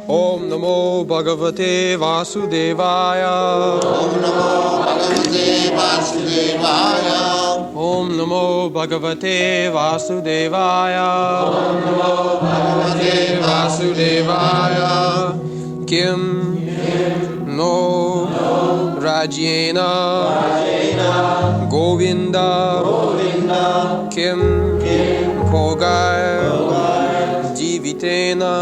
Om Namo Bhagavate Vasudevaya. Om Namo Bhagavate Vasudevaya. Om Namo Bhagavate Vasudevaya. Om Namo Bhagavate Vasudevaya. Kim no rajyena govinda kim bhogair jivitena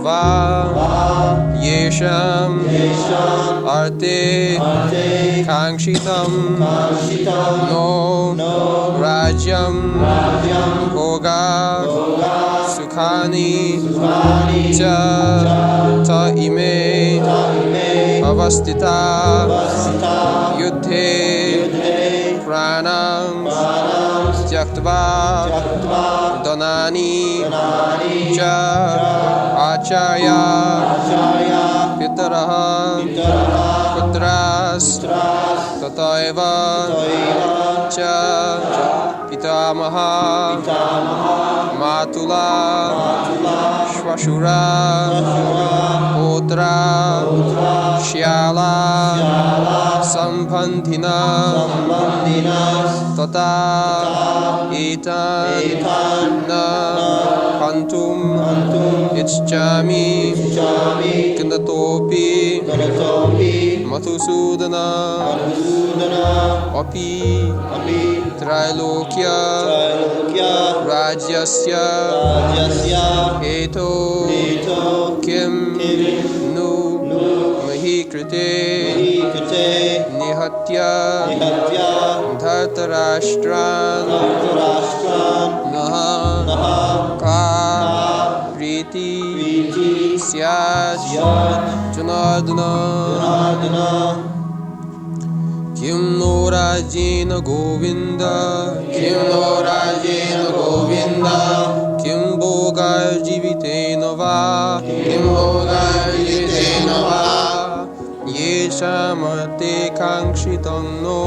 va yesam arthe kanksitam no rajyam bhogair sukhani tathaiva vasthita yuddhe pranams tyaktva dhanani acaryah pitarah putras tathaiva pitamahah matulah svasurah pautrah Srila sambandhina tata etana hantum ichchami kindatopi mathusudana api trailokya-rajyasya heto kim nu mahi-krte nihatya dhartarashtran mahi-krte syat janardana kim no rajyena govinda kim bhogair jivitena va yesam arthe kanksitam no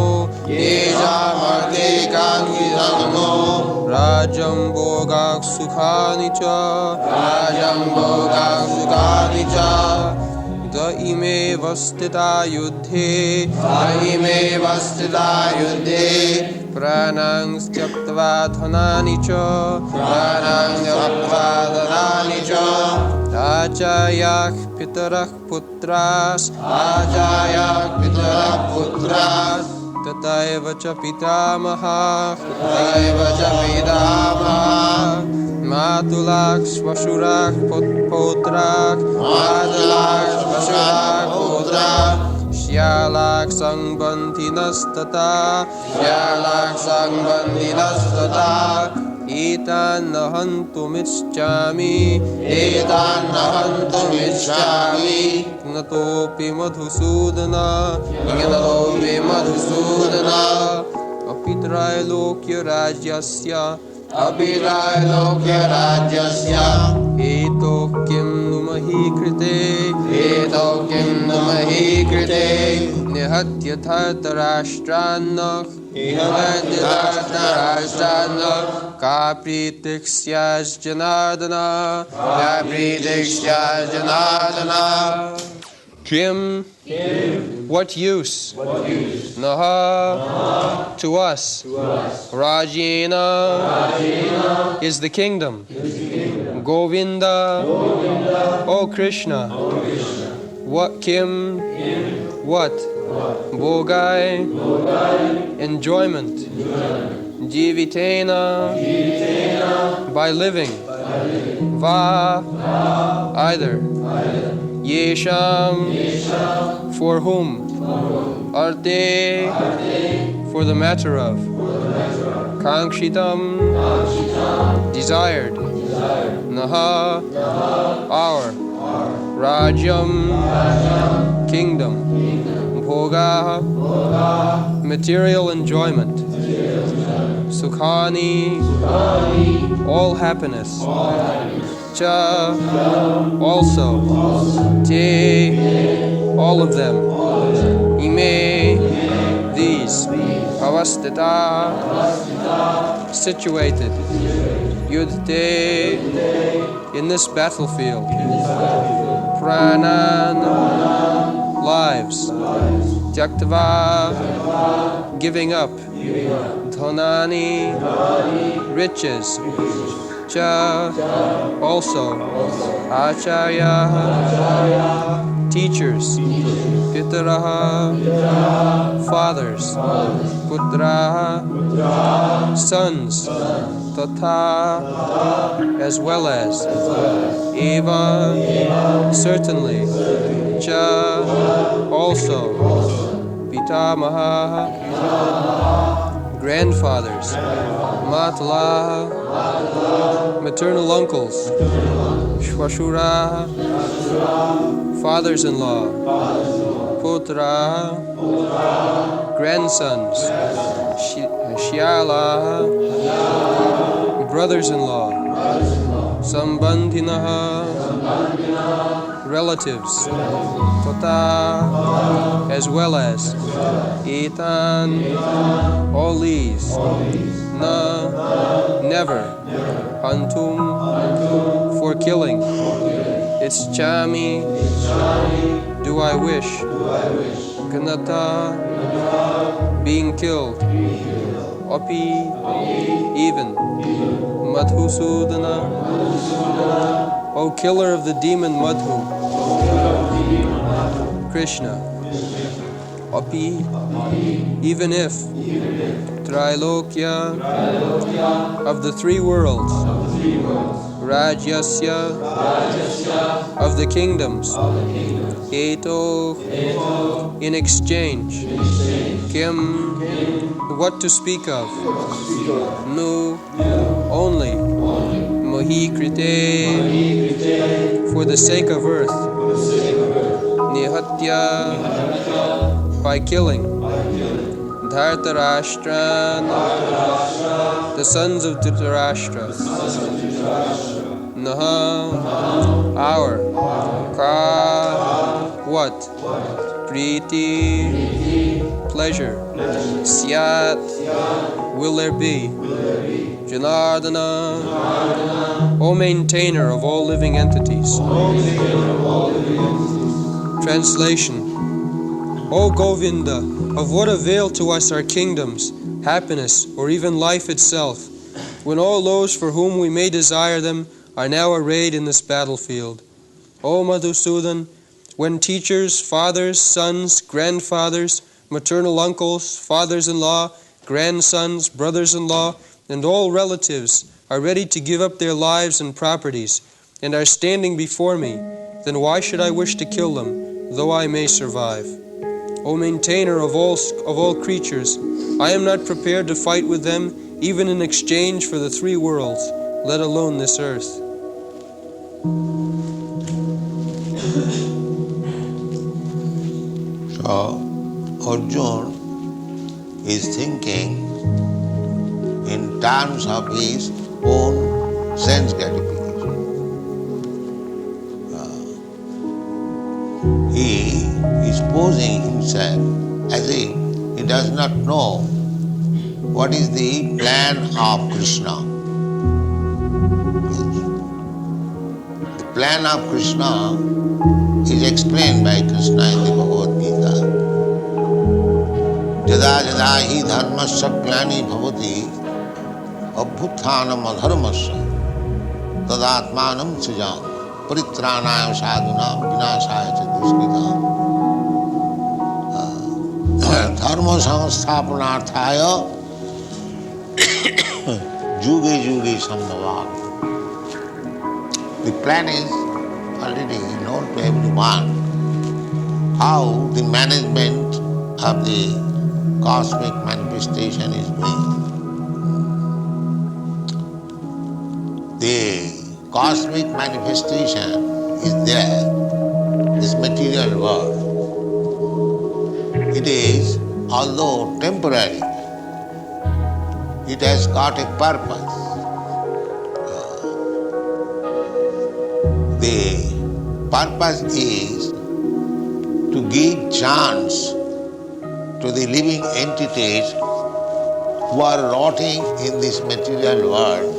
rajyam bhogah sukhani cha daime vasthita yuddhe pranams tyaktva dhanani cha acaryah pitarah putras tathaiva cha pitamahah matulah svasurah pautrah Srila sangbandhinastata etan nahantumichchami natopi madhusudana api trailokya-rajyasya eto kim nu mahi-krte nihatya dhartarashtrannah ka pritikshyas janardana Kim, what use? Naha, to us. Rajyena is the kingdom. Govinda, O Krishna. What Kim? What? Bhogair, enjoyment. Jivitena, by living. Va, either. Yesam, for whom? Arthe, for the matter of. Kanksitam, desired. Naha, our. Rajyam, kingdom. Bhogah, material enjoyment. Sukhani, all happiness. Cha, also. Te, all of them. Ime, these. Vasthita, situated. Yuddhe, in this battlefield. Pranams, lives. Tyaktva, giving up. Dhanani, riches. Cha, also. Acaryah, teachers. Pitarah, fathers. Putras, sons. Tathaiva, as well as. Eva, certainly. Cha, also. Pitamahah, grandfathers. Matulah, maternal uncles. Svasurah, fathers-in-law. Putras, grandsons. Srila, brothers-in-law. Sambandhinah, relatives. Tathaiva, as well as. Etan, all these. Na, never. Hantum, for killing. Ischami, do I wish. Ganata, being killed. Api, even. Madhusudana, O killer of the demon Madhu. Krishna. Api, even if. Trailokya, of the three worlds. Rajyasya, of the kingdoms. Eto, in exchange. Kim, what to speak of. Nu, only. Mahi-krte, for the sake of earth. Nihatya, by killing. Dhartarashtra, the sons of Dhritarashtra. Naha, our. Ka, what? Priti, pleasure. Syat, will there be. Janardana, O maintainer of all living entities. Translation. O Govinda, of what avail to us are kingdoms, happiness, or even life itself, when all those for whom we may desire them are now arrayed in this battlefield? O Madhusudan, when teachers, fathers, sons, grandfathers, maternal uncles, fathers-in-law, grandsons, brothers-in-law, and all relatives are ready to give up their lives and properties, and are standing before me, then why should I wish to kill them, though I may survive? O maintainer of all creatures, I am not prepared to fight with them, even in exchange for the three worlds, let alone this earth. So, Arjuna is thinking in terms of his own sense gratification. He is posing himself as if he does not know what is the plan of Krishna. The plan of Krishna is explained by Krishna in the Bhagavad Gita. Jada jada hi dharmasya glani bhavati abhuthanam adharmasya tadatmanam srijam paritranayam sadhunam vinashaya ca duskritam dharma samsthapanarthaya yuge yuge sambhavat. The plan is already known to everyone, how the management of the cosmic manifestation is going. The cosmic manifestation is there, this material world. It is, although temporary, it has got a purpose. The purpose is to give chance to the living entities who are rotting in this material world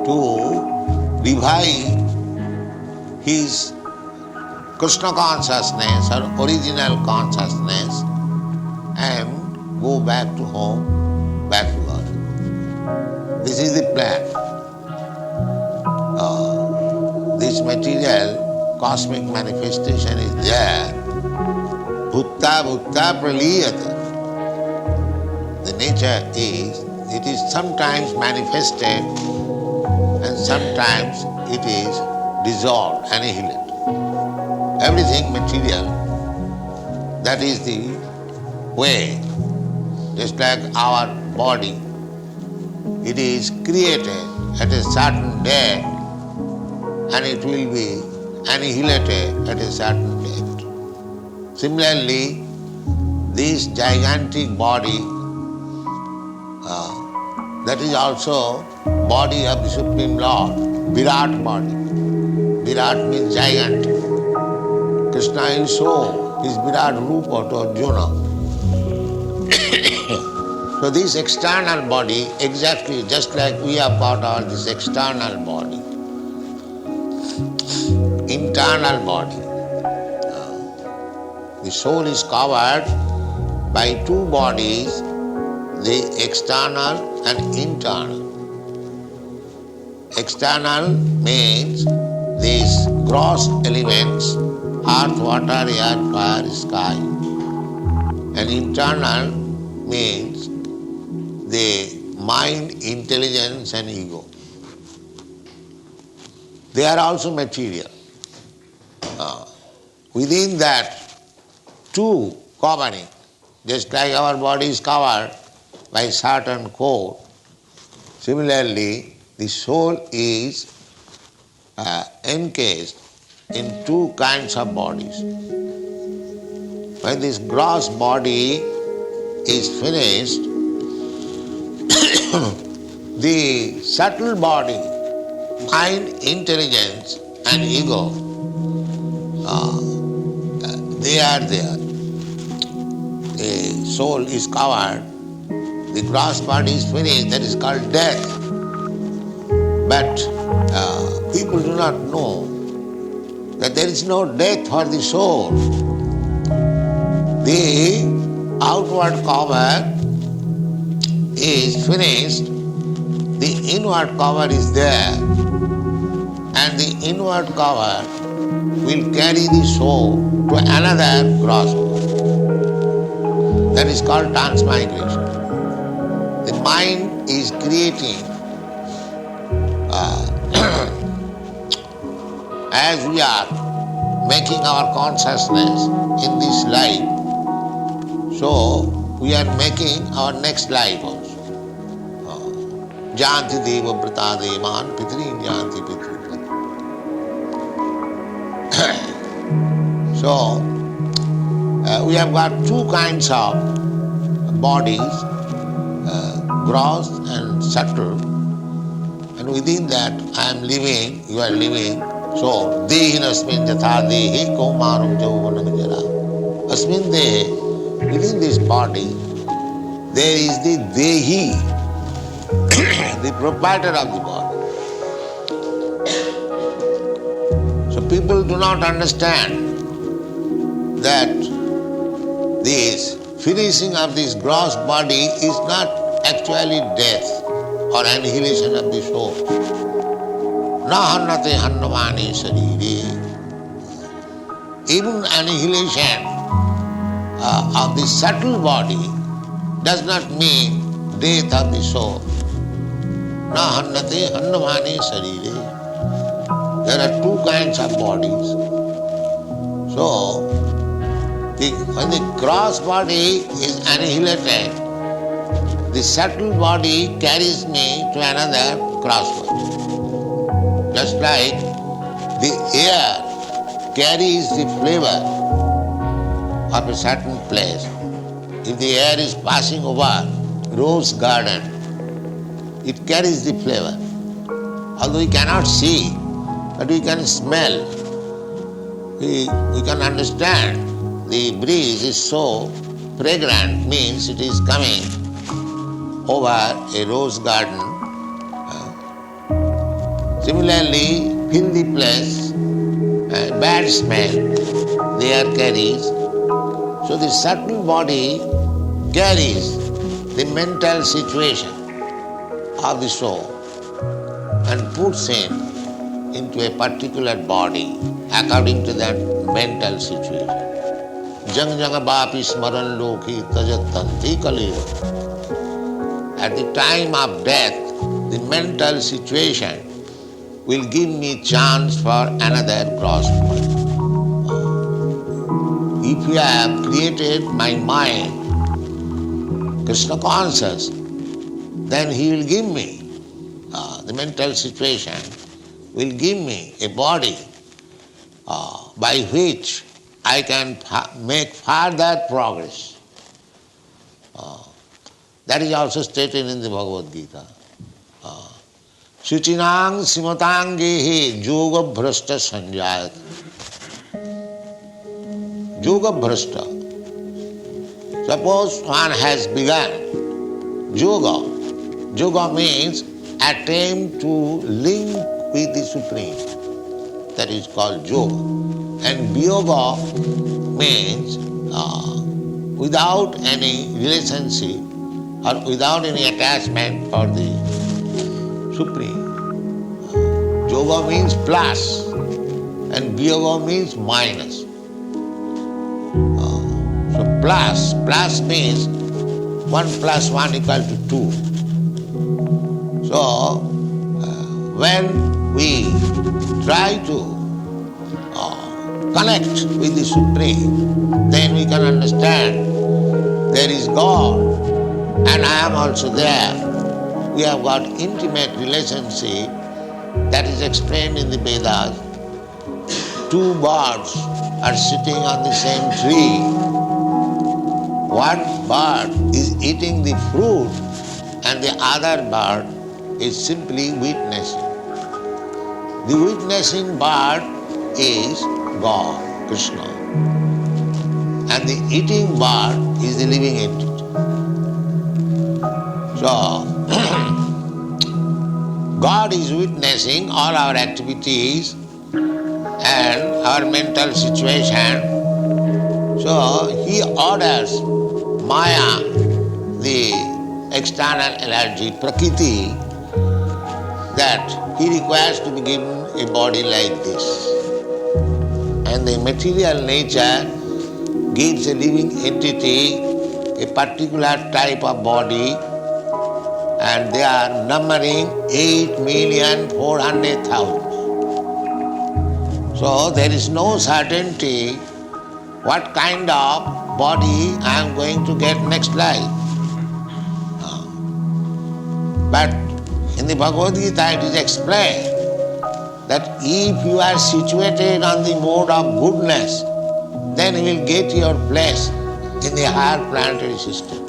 to revive his Krishna consciousness or original consciousness and go back to home, back to God. This is the plan. This material cosmic manifestation is there. Bhutta bhutta praliyate. The nature is, it is sometimes manifested and sometimes it is dissolved, annihilated. Everything material, that is the way. Just like our body, it is created at a certain date and it will be annihilated at a certain date. Similarly, this gigantic body, that is also body of the Supreme Lord, Virat body. Virat means giant. Krishna will show his Virat Rupa to Arjuna. So this external body, exactly just like we have got this external body, internal body. The soul is covered by two bodies, the external and internal. External means these gross elements, earth, water, air, fire, sky. And internal means the mind, intelligence and ego. They are also material. Within that two covering, just like our body is covered by certain coat, similarly the soul is encased in two kinds of bodies. When this gross body is finished, the subtle body, mind, intelligence and ego, they are there. The soul is covered, the gross body is finished, that is called death. But people do not know that there is no death for the soul. The outward cover is finished, the inward cover is there, and the inward cover will carry the soul to another gross body. That is called transmigration. The mind is creating, as we are making our consciousness in this life, so we are making our next life also. Janti deva brata devan pitrin janti pitrin. So, we have got two kinds of bodies, gross and subtle, and within that I am living, you are living. So, dehin asmin jatha dehi kaumaram jauvanam jara. Asmin dehi, within this body, there is the dehi, the proprietor of the body. So people do not understand that this finishing of this gross body is not actually death or annihilation of the soul. Na hannate hannavani sarire. Even annihilation of the subtle body does not mean death of the soul. Na hannate hannavani sarire. There are two kinds of bodies. So, when the gross body is annihilated, the subtle body carries me to another gross body. Just like the air carries the flavor of a certain place. If the air is passing over rose garden, it carries the flavor. Although we cannot see, but we can smell. We can understand. The breeze is so fragrant, means it is coming over a rose garden. Similarly, filthy place, bad smell, the air carries. So the subtle body carries the mental situation of the soul and puts him into a particular body according to that mental situation. Jang jang bapi smaran lokhi tajattanti kaliva. At the time of death, the mental situation will give me chance for another gross point. If you have created my mind, Krishna conscious, then he will give me, the mental situation will give me a body by which I can make further progress. That is also stated in the Bhagavad Gita. Suchinang simatangehe yoga bhrashta sanjayat. Yoga bhrashta. Suppose one has begun yoga. Yoga means attempt to link with the Supreme. That is called yoga. And viyoga means without any relationship or without any attachment for the Supreme. Yoga means plus and viyoga means minus. So plus means 1 plus 1 equal to 2. So when we try to connect with the Supreme, then we can understand there is God and I am also there. We have got intimate relationship that is explained in the Vedas. 2 birds are sitting on the same tree. One bird is eating the fruit and the other bird is simply witnessing. The witnessing bird is God, Krishna. And the eating bird is the living entity. So, God is witnessing all our activities and our mental situation. So, He orders Maya, the external energy, Prakriti, that He requires to be given a body like this. And the material nature gives a living entity a particular type of body, and they are numbering 8,400,000. So there is no certainty what kind of body I am going to get next life. But in the Bhagavad Gita it is explained that if you are situated on the mode of goodness, then you will get your place in the higher planetary system.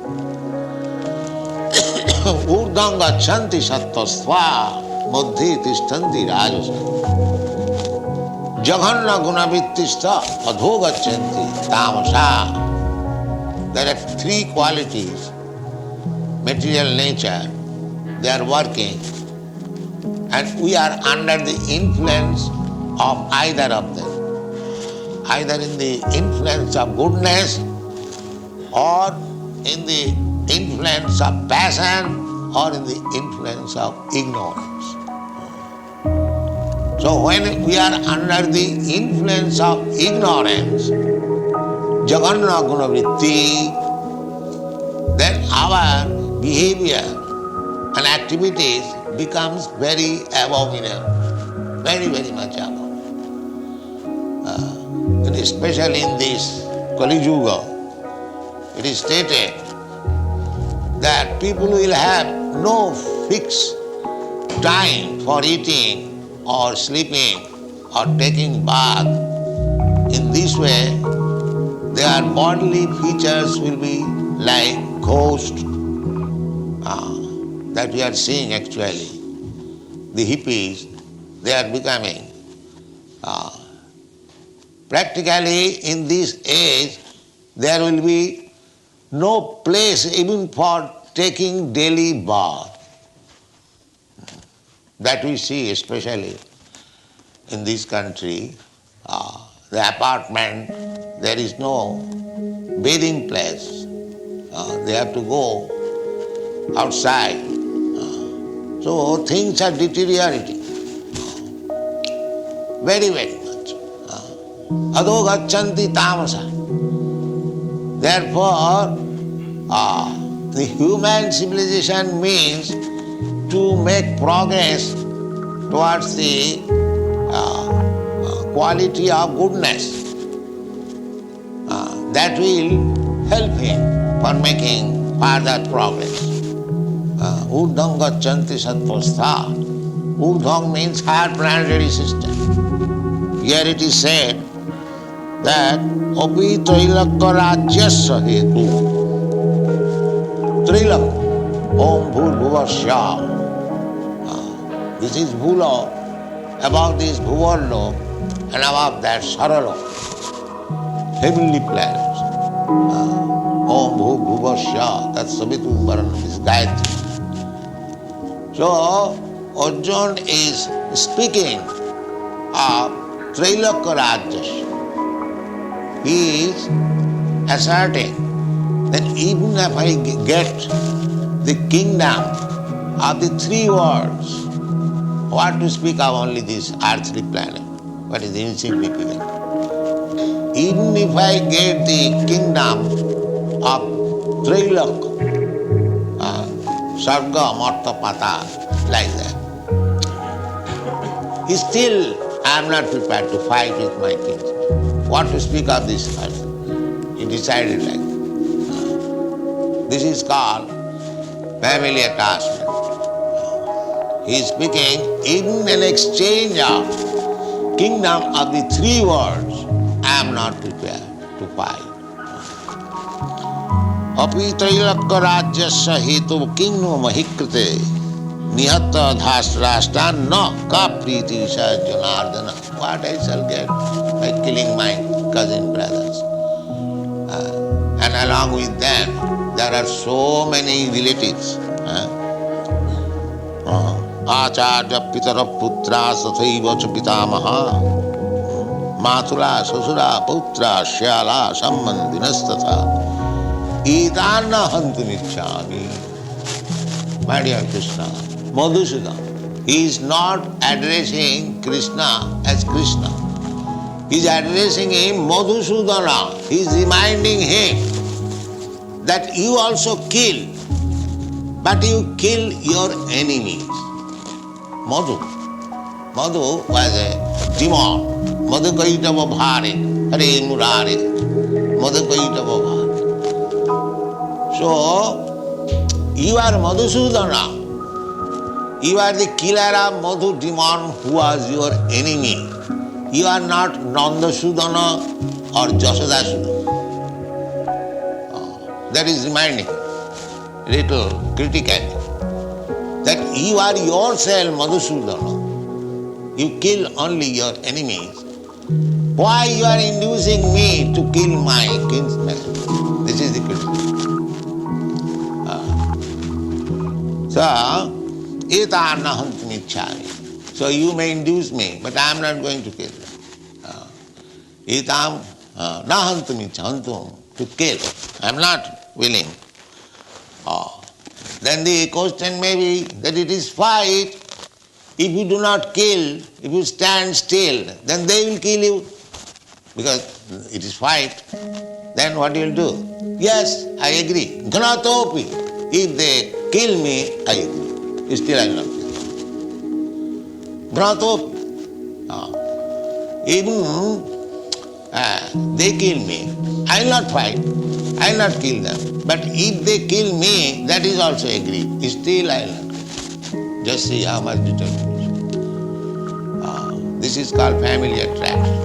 Urdham gachanti sattvasva buddhi tishtanti rajyasa. Jaghanna gunavittista adho gachanti tamasa. There are 3 qualities, material nature, they are working, and we are under the influence of either of them. Either in the influence of goodness or in the influence of passion or in the influence of ignorance. So when we are under the influence of ignorance, Jaganna Gunavritti, then our behavior and activities becomes very abominable, very, very much abominable. And especially in this Kali Yuga, it is stated that people will have no fixed time for eating or sleeping or taking bath. In this way, their bodily features will be like ghosts that we are seeing actually. The hippies, they are becoming. Practically in this age, there will be no place even for taking daily bath. that we see especially in this country, the apartment, there is no bathing place. They have to go outside. So things are deteriorating very, very much. Adho gacchanti tamasa. Therefore, the human civilization means to make progress towards the quality of goodness. That will help him for making further progress. Uddham gacchanti sattvastha. Uddham means higher planetary system. Here it is said that api trailokya-rajyasya hetu. Trailokya, om bhur-bhuvasya. This is bhulok, above this bhuvalok, and above that saralok, heavenly planets. Om bhur-bhuvasya, that's savitu varanam, is Gayatri. So, Arjuna is speaking of trailokya-rajyasya. He is asserting that even if I get the kingdom of the three worlds, what to speak of only this earthly planet, what is insignificant. Even if I get the kingdom of trailokya, sarga, martha, patal, like that, still I am not prepared to fight with my kings. What to speak of this earth? He decided like that. This is called family attachment. He is speaking, even in exchange of kingdom of the three worlds, I am not prepared to fight. Api trailokya-rajyasya hetu kingno mahi-krte nihatta dhasrashta na ka priti sa janardana. What I shall get by killing my cousin brothers. And along with them, there are so many relatives. Acaryah, pitarah, putras, tathaiva pitamahah, matulah, svasurah, pautrah, Srila, sambandhinasthatha. Idana hantumichhami. My dear Krishna, Madhusudan, he is not addressing Krishna as Krishna. He is addressing him Madhusudana. He is reminding him that you also kill, but you kill your enemies. Madhu. Madhu was a demon. Madhukaitava bhare, hare murare. Madhukaitava bhare. So, you are Madhusudana. You are the killer of Madhu demon who was your enemy. You are not Nandasudana or Jasodasudana. That is reminding little critically that you are yourself Madhusudana. You kill only your enemies. Why you are inducing me to kill my kinsmen? This is the criticism. So, etana hantumichhami. So you may induce me, but I am not going to kill them. Etam na hantumichhami, to kill. I am not willing. Then the question may be that it is fight. If you do not kill, if you stand still, then they will kill you. Because it is fight. Then what you will do? Yes, I agree. Gnatopi. If they kill me, I agree. Still I will not kill. Gnatopi. Even they kill me, I will not fight. I will not kill them. But if they kill me, that is also agreed. Still I will not kill. Just see how much determination. This is called family attraction.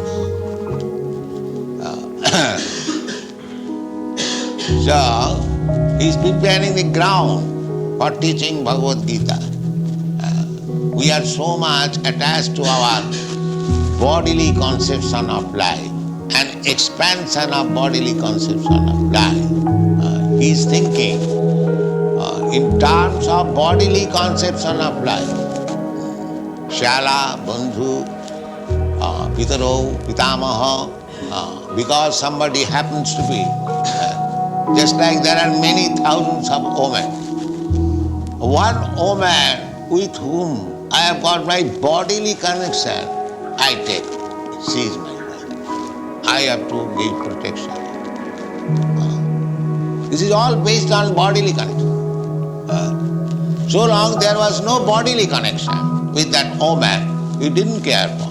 So, he is preparing the ground for teaching Bhagavad Gita. We are so much attached to our bodily conception of life and expansion of bodily conception of life. He is thinking in terms of bodily conception of life. shala, bandhu, pitarah, pitamahah, because somebody happens to be. Just like there are many thousands of women. One woman with whom I have got my bodily connection, I take. She is my wife. I have to give protection. This is all based on bodily connection. So long there was no bodily connection with that woman, you didn't care for.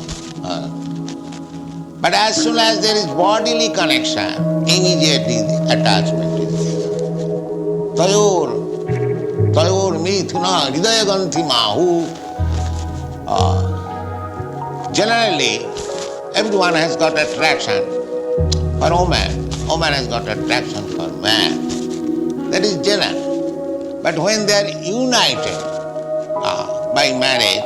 But as soon as there is bodily connection, immediately the attachment is there. Tayor mithuna hridayaganti mahu. Generally, everyone has got attraction for woman. Woman has got attraction for man. That is general. But when they are united by marriage,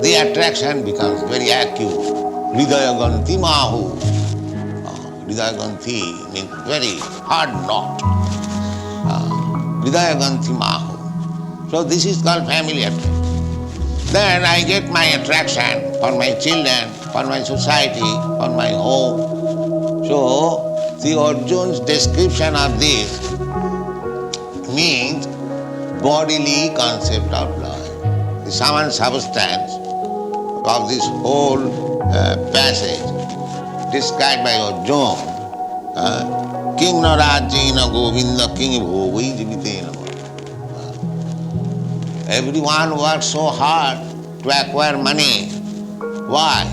the attraction becomes very acute. Hridayaganti mahu. Hridayaganti means very hard knot. Hridayaganti mahu. So this is called family attraction. Then I get my attraction for my children, for my society, for my home. So the Arjuna's description of this means bodily concept of life. The sum and substance of this whole passage described by Arjuna, King na rajyena govinda king bhogai jivitena. Everyone works so hard to acquire money. Why?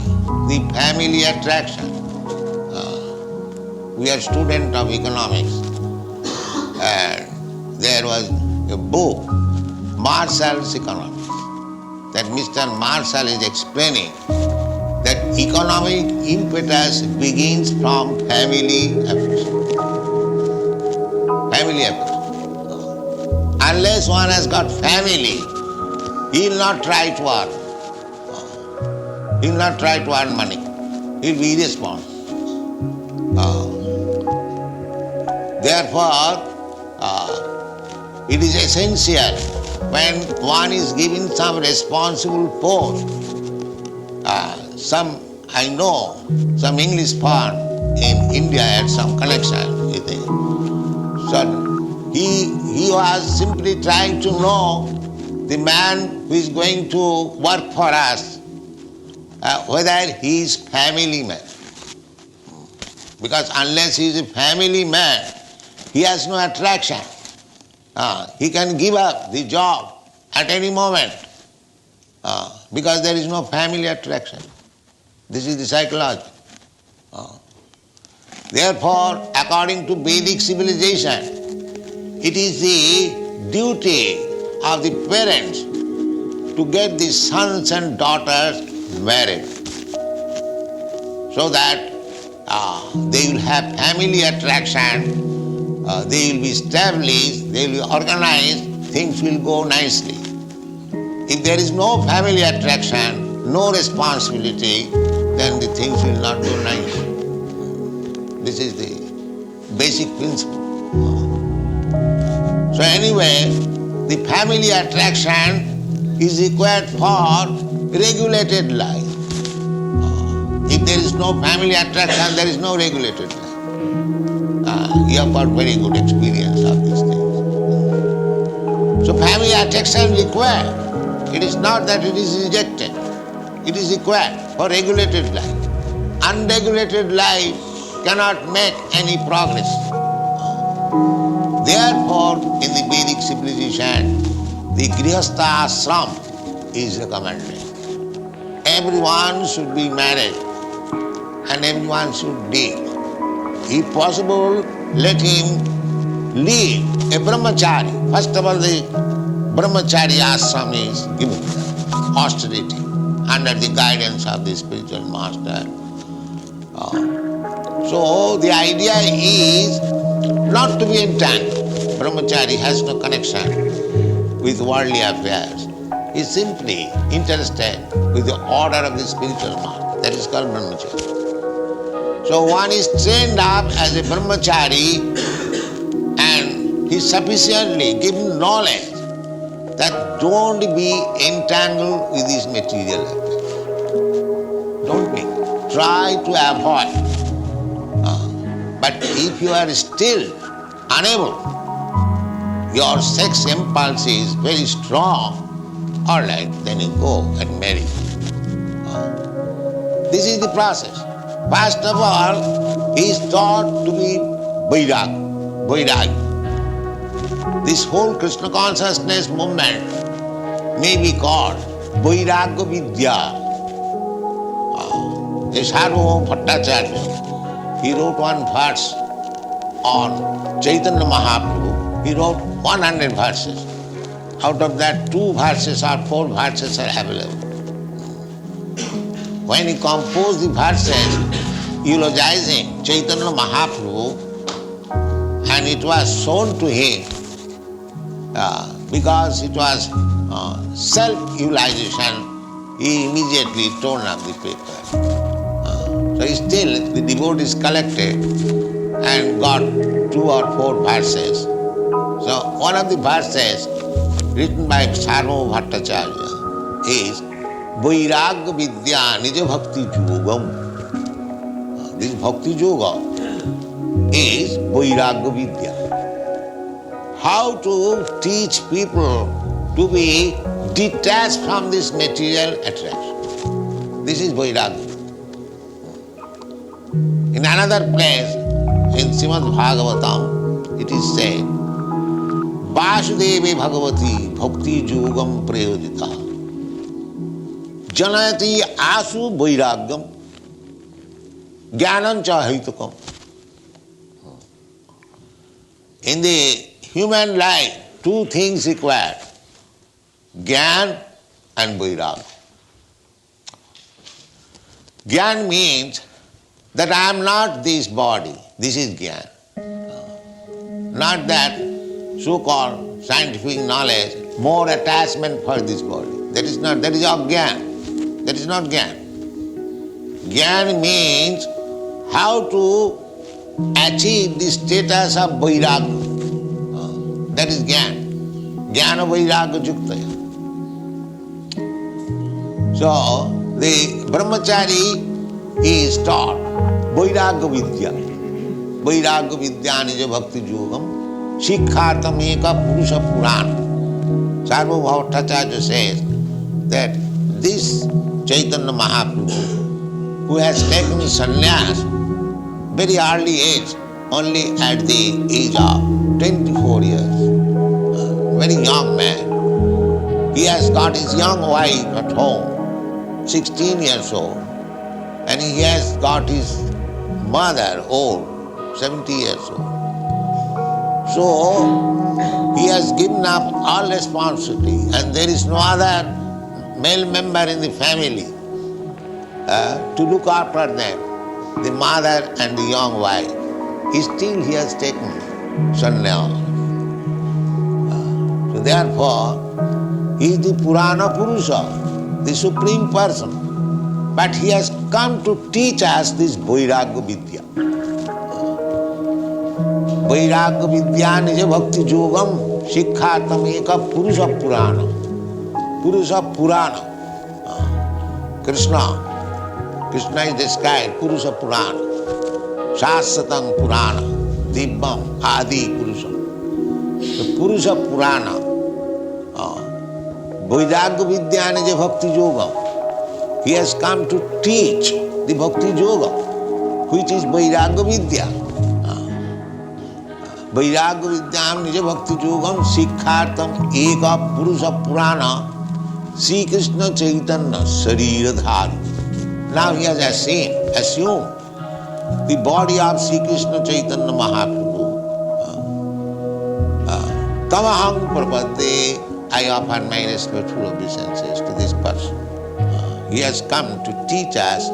The family attraction. We are students of economics, and there was a book, Marshall's Economics, that Mr. Marshall is explaining that economic impetus begins from family affection. Family affection. Unless one has got family, he will not try to earn. He will not try to earn money. He will be irresponsible. Therefore, it is essential when one is given some responsible post. I know some English firm in India had some connection with it. So he was simply trying to know the man who is going to work for us, whether he is family man. Because unless he is a family man, he has no attraction. He can give up the job at any moment because there is no family attraction. This is the psychology. Therefore, according to Vedic civilization, it is the duty of the parents to get the sons and daughters married so that they will have family attraction, they will be established, they will be organized, things will go nicely. If there is no family attraction, no responsibility, then the things will not go nice. This is the basic principle. So anyway, the family attraction is required for regulated life. If there is no family attraction, there is no regulated life. You have got very good experience of these things. So family attraction is required. It is not that it is rejected. It is required for regulated life. Unregulated life cannot make any progress. Therefore, in the Vedic civilization, the grihastha ashram is recommended. Everyone should be married and everyone should live. If possible, let him live a brahmachari. First of all, the brahmachari ashram is given austerity under the guidance of the spiritual master. So the idea is not to be entangled. Brahmachari has no connection with worldly affairs. He is simply interested with the order of the spiritual master. That is called brahmachari. So one is trained up as a brahmachari and he is sufficiently given knowledge that don't be entangled with this material affairs. Don't be. Try to avoid. But if you are still unable, your sex impulse is very strong, all right, then you go and marry. This is the process. First of all, he is taught to be vairag. This whole Krishna consciousness movement may be called vairagya vidya. The Sarvabhauma Bhattacharya, he wrote one verse on Chaitanya Mahaprabhu. He wrote 100 verses. Out of that, 2 verses or 4 verses are available. When he composed the verses eulogizing Chaitanya Mahaprabhu, and it was shown to him because it was self-eulogization, he immediately torn up the paper. So still the devotees collected and got 2 or 4 verses. So one of the verses written by Sarvabhauma Bhattacharya is vairagya vidya nija bhakti yogam. This bhakti yoga is vairagya vidya. How to teach people to be detached from this material attraction. This is vairagya. In another place, in Srimad Bhagavatam, it is said, Vasudeve Bhagavati Bhakti Yogam Prayodita Janayati Asu Vairagyam Jnanam Cha Haitakam. In the human life, 2 things required, Jnana and Vairagya. Jnana means that I am not this body. This is Jnana. Not that so-called scientific knowledge, more attachment for this body. That is ajnana. That is not Jnana. Jnana means how to achieve the status of vairagya. That is Jnana. Jnana vairagya yuktaya. So, the brahmachari is taught vairagya vidya. Vairagya vidya nija bhakti yogam shikkhartam eka purusha purana. Sarvabhauma Bhattacharya says that this Chaitanya Mahaprabhu, who has taken sannyas very early age, only at the age of 24 years, very young man, he has got his young wife at home, 16 years old, and he has got his mother old, 70 years old. So, he has given up all responsibility and there is no other male member in the family to look after them, the mother and the young wife. Still he has taken sannyas. So therefore, he is the Purana Purusha, the Supreme Person. But he has come to teach us this vairagya vidya. Vairagya vidya nija bhakti yogam shikkhartam eka purusha purana. Purusha purana. Krishna is described Purusha Purana. Shasvatang Purana. Dibbam Adi Purusha. The Purusha Purana. Vairagya vidya nija bhakti yogam. He has come to teach the bhakti yoga, which is vairagya vidya. Vairagya vidyam nija bhakti yogam shikkhartam eka purusha purana Sri Krishna Chaitanya Shariradhari. Now he has assumed the body of Sri Krishna Chaitanya Mahaprabhu. Tamaham prapadde, I offer my respectful obeisances to this person. He has come to teach us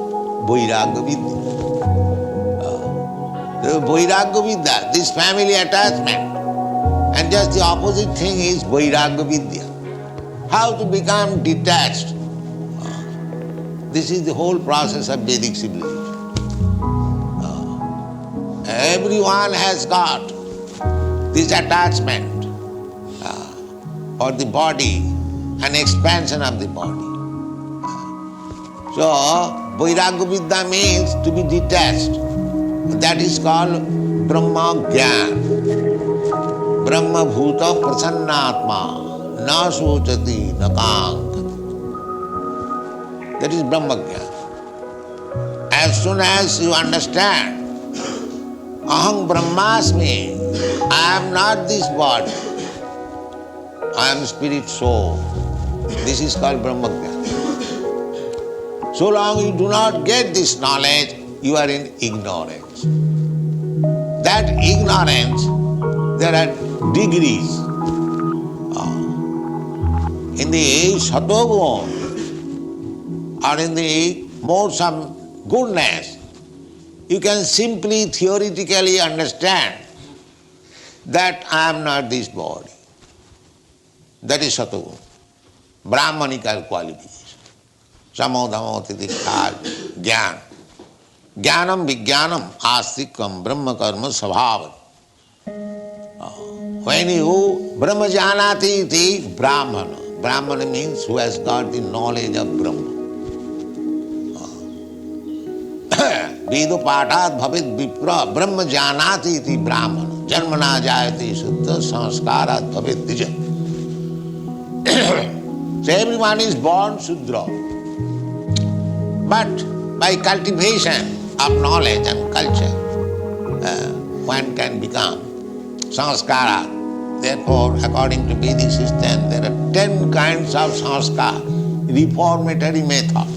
vairagya vidya. The vairagya vidya, this family attachment, and just the opposite thing is vairagya vidya. How to become detached. This is the whole process of Vedic civilization. Everyone has got this attachment. for the body and expansion of the body. So, vairagya vidya means to be detached. That is called Brahma Gyan. Brahma Bhuta Prasannatma Na Sochati Na Kankati. That is Brahma Gyan. As soon as you understand, Aham Brahmasmi, I am not this body, I am spirit soul. This is called Brahma Gyan. So long you do not get this knowledge, you are in ignorance. That ignorance, there are degrees. In the Satogun, or in the modes of goodness, you can simply theoretically understand that I am not this body. That is Satogun, Brahmanical qualities. Samodhamo titikha jnana. Jnanam vijnanam astikam brahma karma svabhavam. When you brahma janati iti brahmana. Brahmana means who has got the knowledge of Brahma. Vedo patat bhavet vipra brahma janati iti brahmana. Janmana jayati suddha sanskarat bhavet dija. So everyone is born Sudra. But by cultivation of knowledge and culture, one can become sanskara. Therefore, according to Vedic system, there are 10 kinds of sanskar, reformatory method.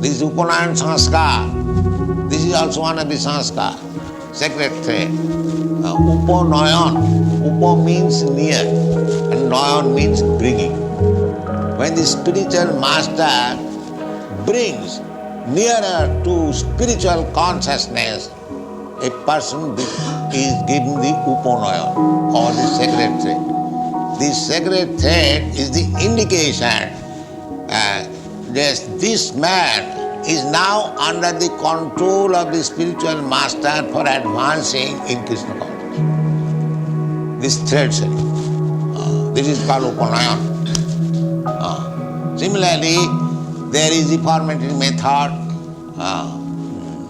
This is Upanayan sanskar. This is also one of the sanskar, sacred thread. Upanayan. Upa means near, and nayan means bringing. When the spiritual master brings nearer to spiritual consciousness, a person is given the upanayan or the sacred thread. The sacred thread is the indication that this man is now under the control of the spiritual master for advancing in Krishna consciousness. This thread setting. This is called upanayan. Similarly, there is the reformatory method,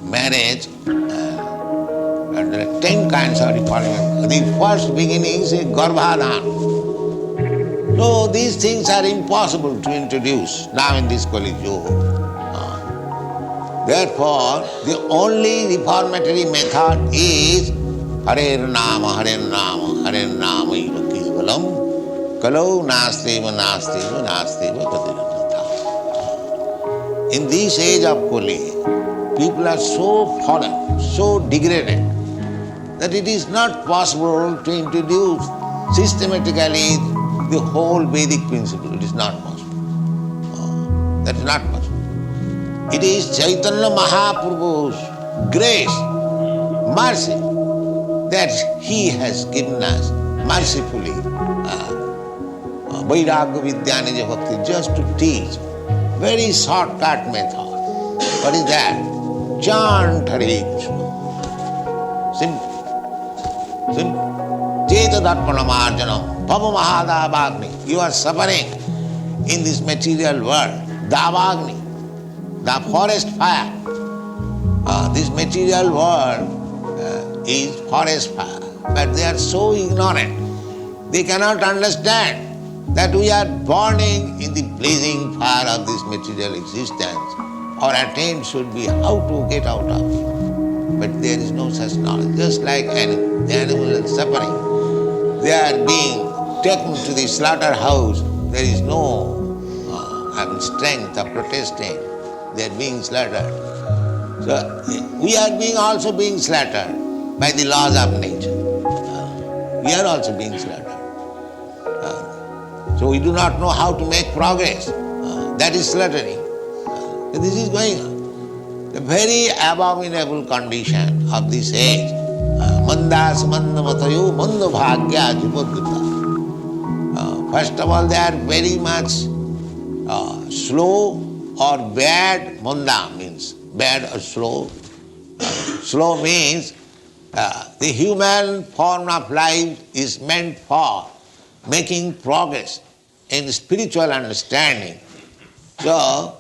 marriage. There are 10 kinds of reformatory. The first beginning is garbhadhan. So these things are impossible to introduce now in this Kali Yuga. Therefore, the only reformatory method is Harer Nama, Harer Nama, Harer Nama iva kevalam, kalau nasteva, nasteva, nasteva katiranatha. In this age of Kali, people are so fallen, so degraded, that it is not possible to introduce systematically the whole Vedic principle. It is not possible. That is not possible. It is Chaitanya Mahaprabhu's grace, mercy, that he has given us mercifully Vairagya Vidyanija Bhakti, just to teach very shortcut method. What is that? Chant Hare Krishna. Simple. Simple. Jeta Darpanamarjanam, Bhavamahadavagni. You are suffering in this material world. Davagni, the forest fire. This material world is forest fire. But they are so ignorant. They cannot understand that we are burning in the blazing fire of this material existence. Our attempt should be how to get out of it. But there is no such knowledge. Just like animal, the animal is suffering. They are being taken to the slaughterhouse. There is no strength of protesting. They are being slaughtered. So we are also being slaughtered by the laws of nature. We are also being slaughtered. So we do not know how to make progress. That is slaughtering. This is going on. The very abominable condition of this age. Mandas mandamatayo mandabhagya jivitena. First of all, they are very much slow or bad. Manda means bad or slow. Slow means the human form of life is meant for making progress in spiritual understanding. So,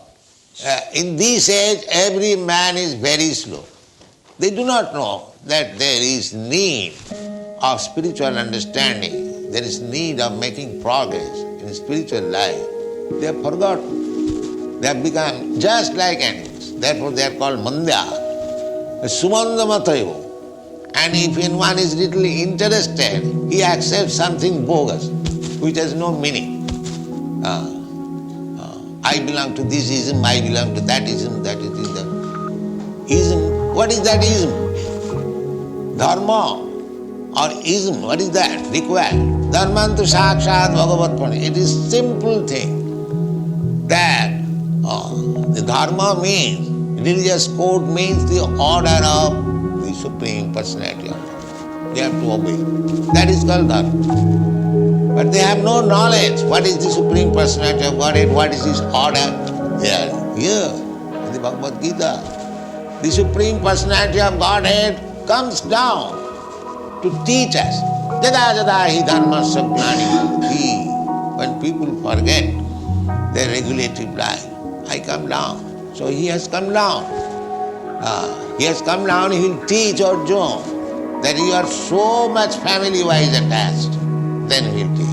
in this age, every man is very slow. They do not know that there is need of spiritual understanding. There is need of making progress in spiritual life. They have forgotten. They have become just like animals. Therefore they are called mandya, sumanda mataiva. And if anyone is little interested, he accepts something bogus, which has no meaning. I belong to this ism, I belong to that ism, that is the ism. What is that ism? Dharma or ism, what is that? Required. Dharmantu sakshat bhagavat. It is simple thing that the dharma means, religious code means the order of the Supreme Personality of God. They have to obey. That is called dharma. But they have no knowledge. What is the Supreme Personality of Godhead? What is His order? They are here in the Bhagavad Gita. The Supreme Personality of Godhead comes down to teach us. Jada jada hi dharma sagnani. When people forget their regulative life, I come down. So He has come down. He has come down, He will teach Arjuna that you are so much family-wise attached. Then He will teach.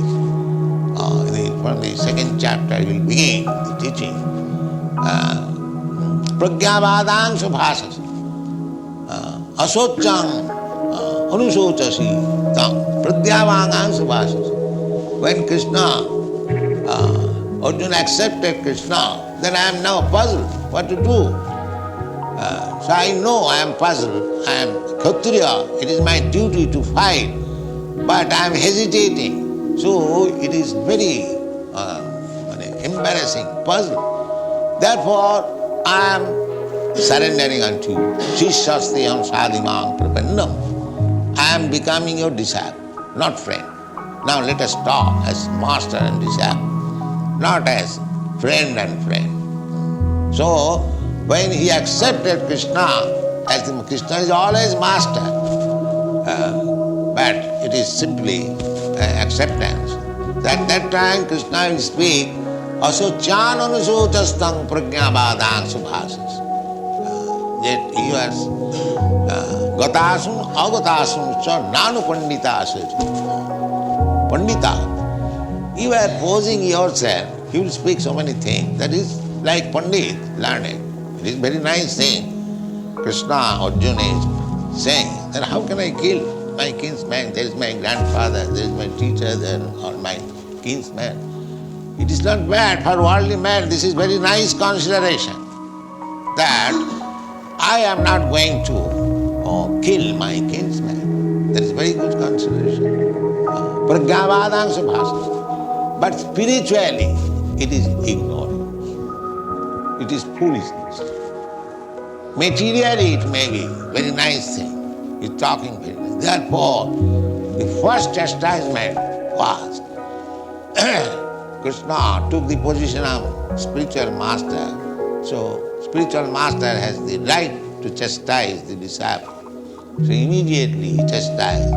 From the second chapter He will begin the teaching. Pragyavadang subhasas asochang anusochasi tam pragyavadang subhasas. When Krishna, Arjuna accepted Krishna, then I am now puzzled what to do. So I know I am puzzled, I am kshatriya, it is my duty to fight, but I am hesitating. So it is very embarrassing, puzzle. Therefore I am surrendering unto you. Shishyastayam sadhimam prapannam. I am becoming your disciple, not friend. Now let us talk as master and disciple, not as friend and friend. So when he accepted Krishna, as Krishna is always master, but it is simply acceptance. At that time Krishna will speak, asocyan anusochastang pragyavadang subhasas. That you are gatasun agatasun cha nanu pandita asaj. Pandita, you are posing yourself, he will speak so many things. That is like Pandit, learned. It is very nice thing. Krishna, Arjuna is saying that how can I kill my kinsman? There is my grandfather, there is my teacher, there or my kinsman. It is not bad for worldly man. This is very nice consideration that I am not going to kill my kinsman. That is very good consideration. Pragyavadang subhasas. But spiritually, it is ignorance. It is foolishness. Materially, it may be very nice thing. He is talking very nice. Therefore, the first chastisement was Krishna took the position of spiritual master. So, spiritual master has the right to chastise the disciple. So immediately he chastised.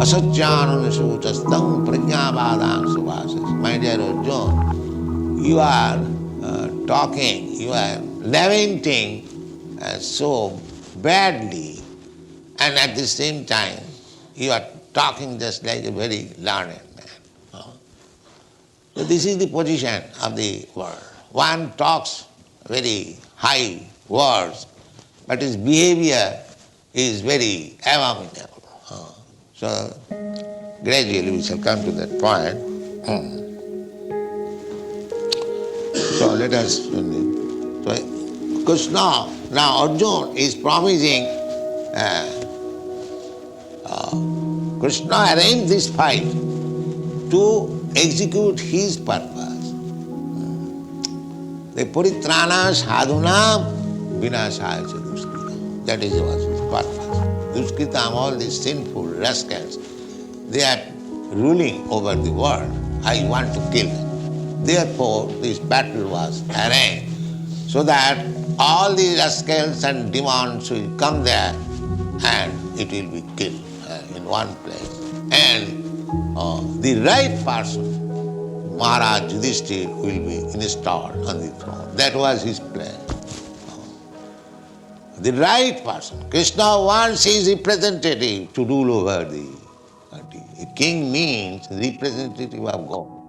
Asacyananasuchastam pragyavadang subhasas. My dear Arjuna, you are talking, you are lamenting so badly, and at the same time you are talking just like a very learned man. So this is the position of the world. One talks very high words, but his behavior is very abominable. So gradually we shall come to that point. So let us. So Krishna, now Arjuna is promising. Krishna arranged this fight to execute his purpose. The paritrana sadhuna vinasaya duskritam. That is his purpose. Duskritam, all these sinful rascals, they are ruling over the world. I want to kill them. Therefore, this battle was arranged so that all the rascals and demons will come there and it will be killed in one place. And the right person, Maharaj Yudhishthira, will be installed on the throne. That was his plan. The right person. Krishna wants his representative to rule over the country. A king means representative of God.